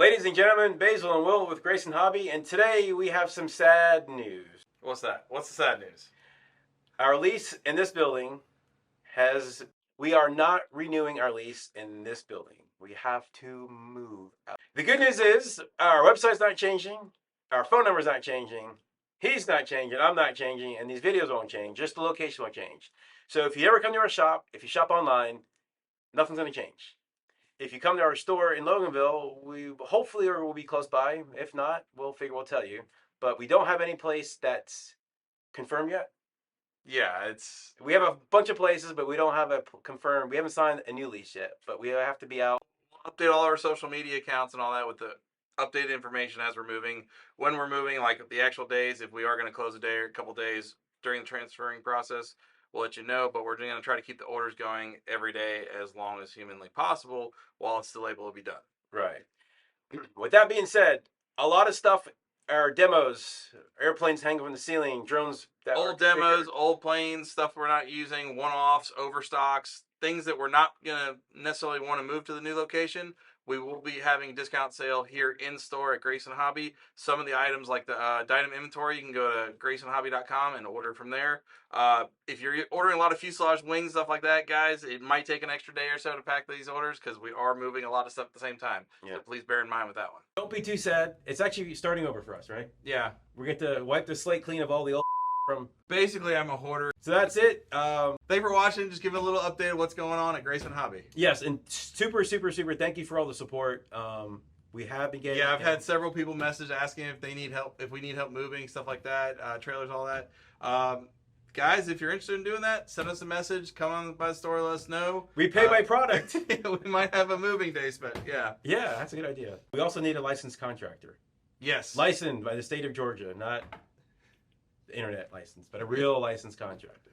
Ladies and gentlemen, Basil and Will with Grayson Hobby, and today we have some sad news. What's that? What's the sad news? Our lease in this building we are not renewing our lease in this building. We have to move out. The good news is our website's not changing, our phone number's not changing, he's not changing, I'm not changing, and these videos won't change, just the location will change. So if you ever come to our shop, if you shop online, nothing's going to change. If you come to our store in Loganville, we hopefully will be close by. If not, we'll tell you. But we don't have any place that's confirmed yet. Yeah, we have a bunch of places, but we don't have a confirmed. We haven't signed a new lease yet, but we have to be out. We'll update all our social media accounts and all that with the updated information as we're moving. When we're moving, like the actual days, if we are going to close a day or a couple days during the transferring process, we'll let you know, but we're going to try to keep the orders going every day as long as humanly possible while it's still able to be done. Right. With that being said, a lot of stuff are demos, airplanes hanging from the ceiling, drones. Old demos, old planes, stuff we're not using, one-offs, overstocks, things that we're not going to necessarily want to move to the new location. We will be having a discount sale here in store at Grayson Hobby. Some of the items like the item inventory, you can go to graysonhobby.com and order from there. If you're ordering a lot of fuselage wings, stuff like that, guys, it might take an extra day or so to pack these orders because we are moving a lot of stuff at the same time. Yeah. So please bear in mind with that one. Don't be too sad. It's actually starting over for us, right? Yeah. We get to wipe the slate clean of all the old from... Basically, I'm a hoarder. So that's it. Thanks for watching. Just give a little update of what's going on at Grayson Hobby. Yes, and super thank you for all the support. We have been getting... Yeah, I've had several people message asking if they need help, if we need help moving, stuff like that, trailers, all that. Guys, if you're interested in doing that, send us a message. Come on by the store, let us know. We pay by product. We might have a moving day spent, yeah. Yeah, that's a good idea. We also need a licensed contractor. Yes. Licensed by the state of Georgia, not internet license, but a real licensed contractor.